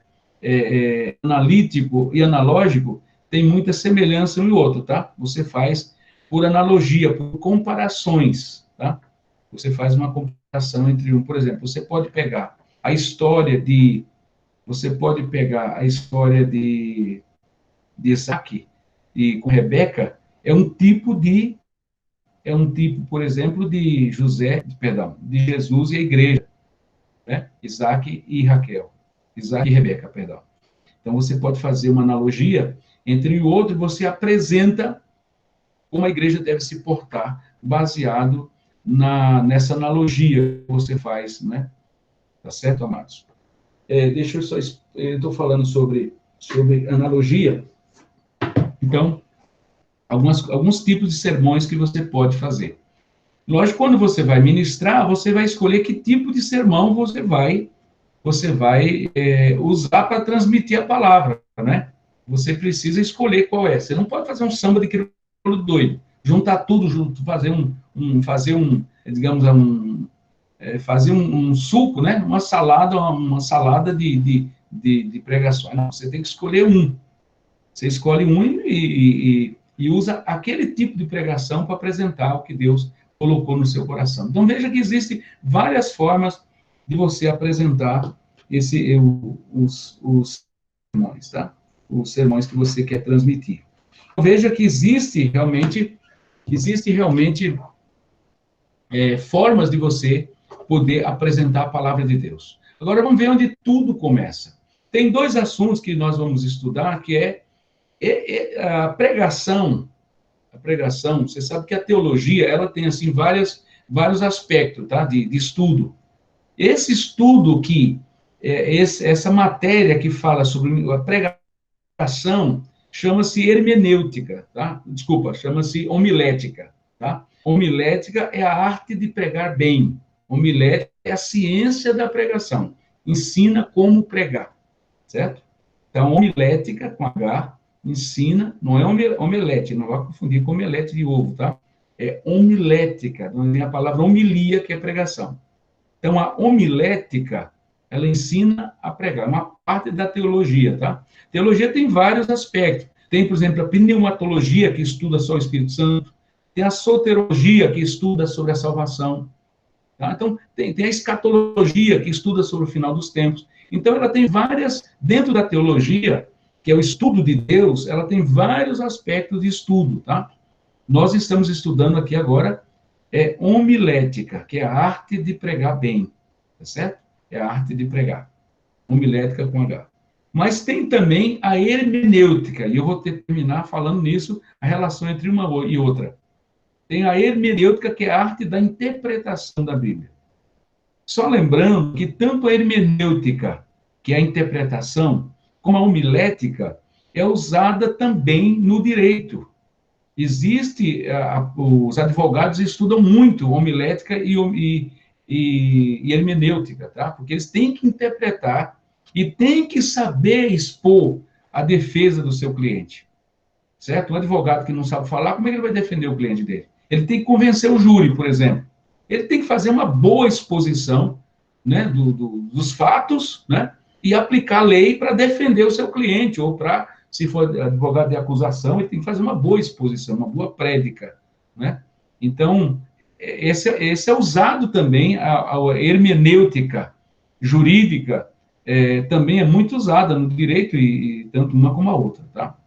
Analítico e analógico tem muita semelhança um e outro, tá? Você faz por analogia, por comparações, tá? Você faz uma comparação entre por exemplo, você pode pegar a história de Isaac e com Rebeca, é um tipo, por exemplo, de Jesus e a igreja, né? Isaac e Rebeca, perdão. Então, você pode fazer uma analogia entre um e outro, e você apresenta como a igreja deve se portar, baseado nessa analogia que você faz, né? Tá certo, amados? Deixa eu só... Eu estou falando sobre analogia. Então, alguns tipos de sermões que você pode fazer. Lógico, quando você vai ministrar, você vai escolher que tipo de sermão você vai usar para transmitir a palavra, né? Você precisa escolher qual é. Você não pode fazer um samba de crioulo doido, juntar tudo junto, digamos, fazer um suco, né? Uma salada de pregações. Não, você tem que escolher um. Você escolhe um e usa aquele tipo de pregação para apresentar o que Deus colocou no seu coração. Então, veja que existem várias formas de você apresentar os sermões, tá? Os sermões que você quer transmitir. Então, veja que existe realmente formas de você poder apresentar a palavra de Deus. Agora, vamos ver onde tudo começa. Tem dois assuntos que nós vamos estudar, que é a pregação. A pregação, você sabe que a teologia, ela tem, assim, vários aspectos, tá? De estudo. Esse estudo essa matéria que fala sobre a pregação, chama-se hermenêutica, tá? Desculpa, chama-se homilética, tá? Homilética é a arte de pregar bem. Homilética é a ciência da pregação. Ensina como pregar, certo? Então, homilética, com H, ensina, não é omelete, não vai confundir com omelete de ovo, tá? É homilética, não é a palavra homilia, que é pregação. Então, a homilética, ela ensina a pregar, uma parte da teologia, tá? Teologia tem vários aspectos. Tem, por exemplo, a pneumatologia, que estuda só o Espírito Santo. Tem a soterologia, que estuda sobre a salvação. Tá? Então, tem a escatologia, que estuda sobre o final dos tempos. Então, ela tem dentro da teologia, que é o estudo de Deus, ela tem vários aspectos de estudo, tá? Nós estamos estudando aqui agora homilética, que é a arte de pregar bem, tá certo? É a arte de pregar. Homilética com H. Mas tem também a hermenêutica, e eu vou terminar falando nisso, a relação entre uma e outra. Tem a hermenêutica, que é a arte da interpretação da Bíblia. Só lembrando que tanto a hermenêutica, que é a interpretação, como a homilética, é usada também no direito. Os advogados estudam muito homilética e hermenêutica, tá? Porque eles têm que interpretar e têm que saber expor a defesa do seu cliente, certo? Um advogado que não sabe falar, como é que ele vai defender o cliente dele? Ele tem que convencer o júri, por exemplo. Ele tem que fazer uma boa exposição, né, dos fatos, né, e aplicar a lei para defender o seu cliente, ou para, se for advogado de acusação, ele tem que fazer uma boa exposição, uma boa prédica, né? Então, esse é usado também, a hermenêutica jurídica também é muito usada no direito, e tanto uma como a outra, tá?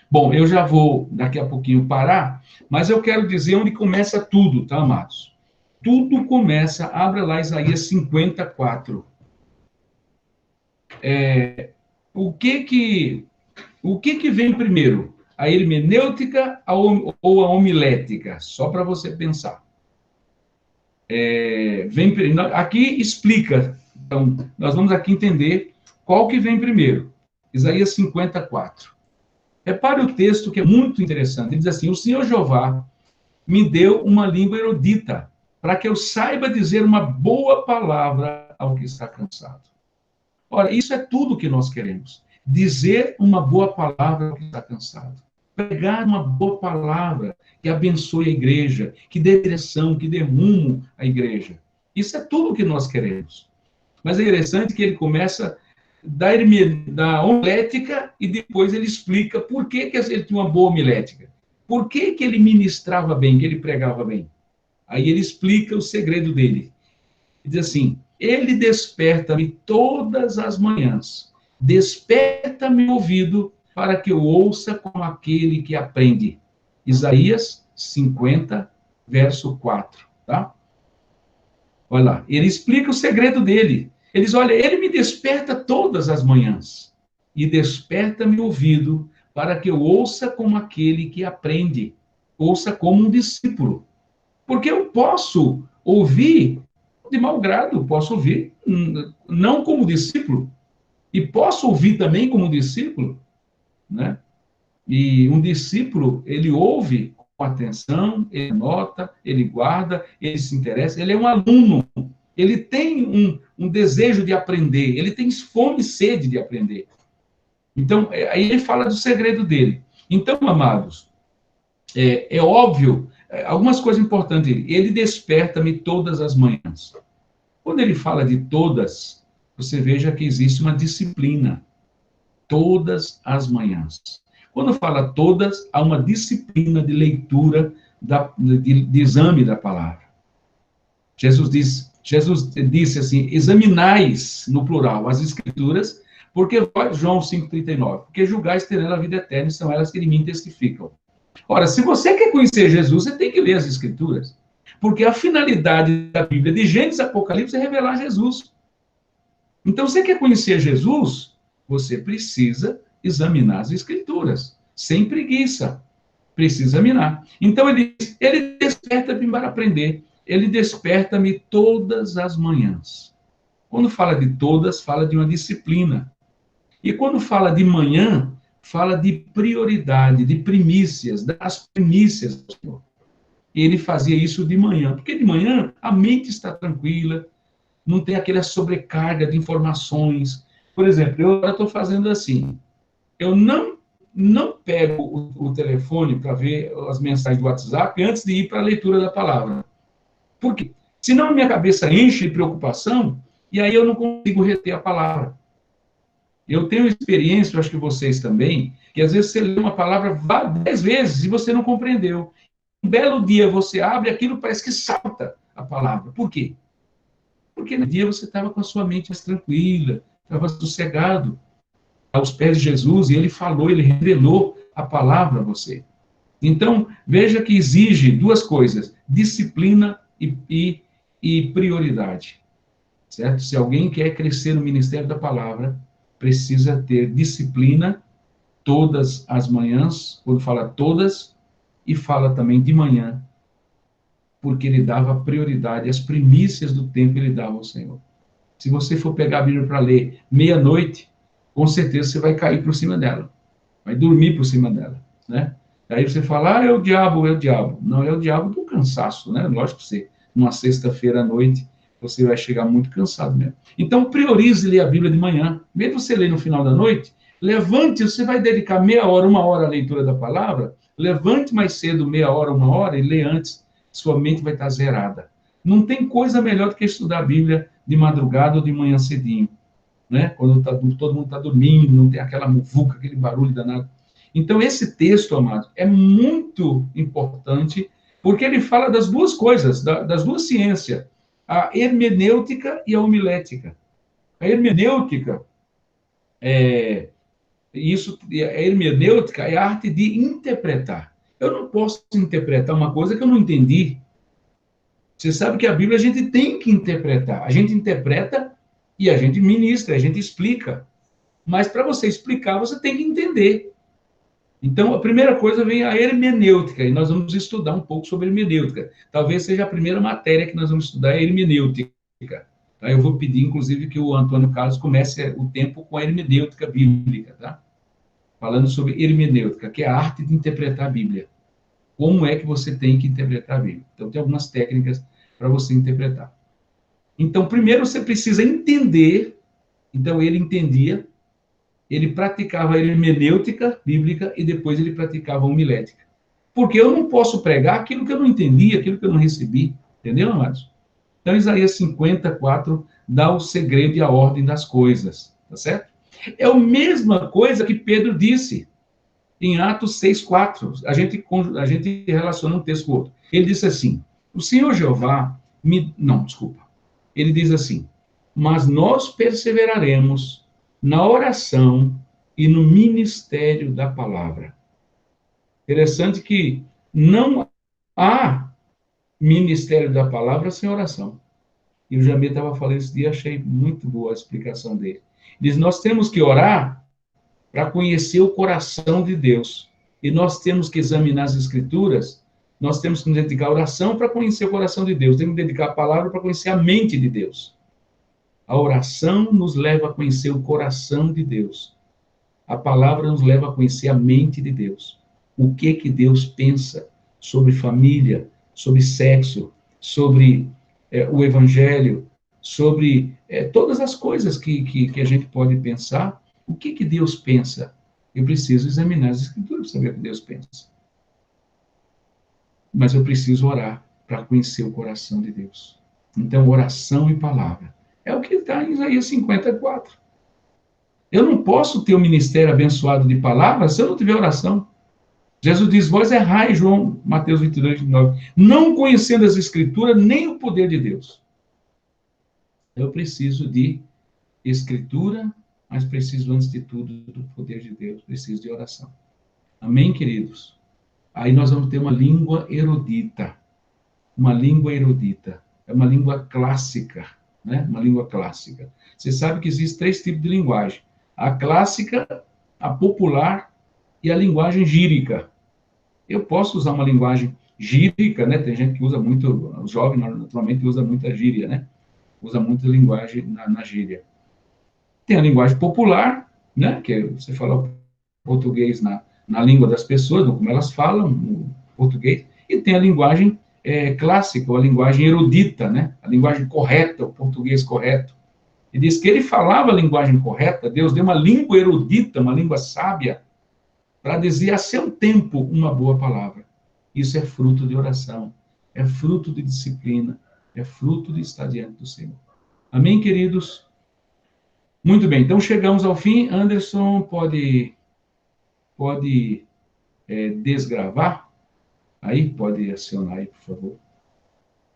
Bom, eu já vou daqui a pouquinho parar, mas eu quero dizer onde começa tudo, tá, amados? Tudo começa, abra lá Isaías 54. O que vem primeiro? A hermenêutica ou a homilética? Só para você pensar. Aqui explica. Então, nós vamos aqui entender qual que vem primeiro. Isaías 54. Repare o texto, que é muito interessante. Ele diz assim: o Senhor Jeová me deu uma língua erudita, para que eu saiba dizer uma boa palavra ao que está cansado. Ora, isso é tudo que nós queremos. Dizer uma boa palavra ao que está cansado. Pregar uma boa palavra que abençoe a igreja, que dê direção, que dê rumo à igreja. Isso é tudo que nós queremos. Mas é interessante que ele começa da homilética e depois ele explica por que ele tinha uma boa homilética. Por que ele ministrava bem, que ele pregava bem. Aí ele explica o segredo dele. Ele diz assim: ele desperta-me todas as manhãs, desperta-me o ouvido para que eu ouça como aquele que aprende. Isaías 50, verso 4, tá? Olha lá, ele explica o segredo dele. Ele diz: olha, ele me desperta todas as manhãs e desperta-me o ouvido para que eu ouça como aquele que aprende, ouça como um discípulo. Porque eu posso ouvir de mau grado, posso ouvir não como discípulo, e posso ouvir também como discípulo, né? E um discípulo, ele ouve com atenção, ele anota, ele guarda, ele se interessa, ele é um aluno, ele tem um desejo de aprender, ele tem fome e sede de aprender. Então, aí ele fala do segredo dele. Então, amados, é óbvio, algumas coisas importantes. Ele desperta-me todas as manhãs. Quando ele fala de todas, você veja que existe uma disciplina. Todas as manhãs. Quando fala todas, há uma disciplina de leitura, de exame da palavra. Jesus disse assim, examinais, no plural, as escrituras, porque, João 5,39, porque julgais ter nela a vida eterna, e são elas que de mim testificam. Ora, se você quer conhecer Jesus, você tem que ler as escrituras, porque a finalidade da Bíblia, de Gênesis a Apocalipse, é revelar Jesus. Então, você quer conhecer Jesus, você precisa examinar as escrituras, sem preguiça, precisa examinar. Então, ele desperta-me para aprender, ele desperta-me todas as manhãs. Quando fala de todas, fala de uma disciplina. E quando fala de manhã, fala de prioridade, de primícias, das primícias do Senhor. Ele fazia isso de manhã, porque de manhã a mente está tranquila, não tem aquela sobrecarga de informações. Por exemplo, eu estou fazendo assim, eu não pego o telefone para ver as mensagens do WhatsApp antes de ir para a leitura da palavra. Por quê? Senão a minha cabeça enche de preocupação e aí eu não consigo reter a palavra. Eu tenho experiência, eu acho que vocês também, que às vezes você lê uma palavra 10 vezes e você não compreendeu. Um belo dia você abre aquilo, parece que salta a palavra. Por quê? Porque no dia você estava com a sua mente mais tranquila, estava sossegado aos pés de Jesus, e ele falou, ele revelou a palavra a você. Então, veja que exige duas coisas, disciplina e prioridade, certo? Se alguém quer crescer no ministério da palavra, precisa ter disciplina todas as manhãs, quando fala todas, e fala também de manhã, porque ele dava prioridade, as primícias do tempo ele dava ao Senhor. Se você for pegar a Bíblia para ler meia-noite, com certeza você vai cair por cima dela, vai dormir por cima dela, né? Aí você fala, é o diabo, é o diabo. Não, é o diabo do cansaço, né? Lógico que você, numa sexta-feira à noite, você vai chegar muito cansado mesmo. Então, priorize ler a Bíblia de manhã. Mesmo você ler no final da noite, levante, você vai dedicar meia hora, uma hora à leitura da palavra, levante mais cedo, meia hora, uma hora, e lê antes, sua mente vai estar zerada. Não tem coisa melhor do que estudar a Bíblia de madrugada ou de manhã cedinho, né? Quando todo mundo está dormindo, não tem aquela muvuca, aquele barulho danado. Então, esse texto, amado, é muito importante, porque ele fala das duas coisas, das duas ciências, a hermenêutica e a homilética. A hermenêutica a hermenêutica é a arte de interpretar. Eu não posso interpretar uma coisa que eu não entendi. Você sabe que a Bíblia a gente tem que interpretar. A gente interpreta e a gente ministra, a gente explica. Mas para você explicar, você tem que entender. Então, a primeira coisa vem a hermenêutica, e nós vamos estudar um pouco sobre hermenêutica. Talvez seja a primeira matéria que nós vamos estudar, a hermenêutica. Tá? Eu vou pedir, inclusive, que o Antônio Carlos comece o tempo com a hermenêutica bíblica, tá? Falando sobre hermenêutica, que é a arte de interpretar a Bíblia. Como é que você tem que interpretar a Bíblia? Então, tem algumas técnicas para você interpretar. Então, primeiro você precisa entender. Então, ele entendia, ele praticava a hermenêutica bíblica e depois ele praticava a homilética. Porque eu não posso pregar aquilo que eu não entendi, aquilo que eu não recebi. Entendeu, amados? Então, Isaías 54 dá o segredo e a ordem das coisas. Tá certo? É a mesma coisa que Pedro disse em Atos 6,4. A gente relaciona um texto com o outro. Ele disse assim, o Senhor Jeová Não, desculpa. Ele diz assim, mas nós perseveraremos na oração e no ministério da palavra. Interessante que não há ministério da palavra sem oração. E o Jamil estava falando esse dia, achei muito boa a explicação dele. Diz, nós temos que orar para conhecer o coração de Deus. E nós temos que examinar as escrituras, nós temos que nos dedicar à oração para conhecer o coração de Deus, temos que dedicar a palavra para conhecer a mente de Deus. A oração nos leva a conhecer o coração de Deus. A palavra nos leva a conhecer a mente de Deus. O que Deus pensa sobre família, sobre sexo, sobre o evangelho, sobre todas as coisas que a gente pode pensar. O que Deus pensa? Eu preciso examinar as Escrituras para saber o que Deus pensa. Mas eu preciso orar para conhecer o coração de Deus. Então, oração e palavra. É o que está em Isaías 54. Eu não posso ter um ministério abençoado de palavras se eu não tiver oração. Jesus diz, vós errais, João, Mateus 22, 29, não conhecendo as Escrituras, nem o poder de Deus. Eu preciso de Escritura, mas preciso, antes de tudo, do poder de Deus. Preciso de oração. Amém, queridos? Aí nós vamos ter uma língua erudita. Uma língua erudita. É uma língua clássica, né? Uma língua clássica. Você sabe que existem 3 tipos de linguagem. A clássica, a popular e a linguagem gírica. Eu posso usar uma linguagem gírica, né? Tem gente que usa muito, os jovens naturalmente usa muita gíria, né? Usa muita linguagem na gíria. Tem a linguagem popular, né? Que você fala português na língua das pessoas, como elas falam o português. E tem a linguagem clássica, ou a linguagem erudita, né? A linguagem correta, o português correto. E diz que ele falava a linguagem correta, Deus deu uma língua erudita, uma língua sábia, para dizer a seu tempo uma boa palavra. Isso é fruto de oração, é fruto de disciplina, é fruto de estar diante do Senhor. Amém, queridos? Muito bem, então chegamos ao fim. Anderson, pode desgravar? Aí, pode acionar aí, por favor.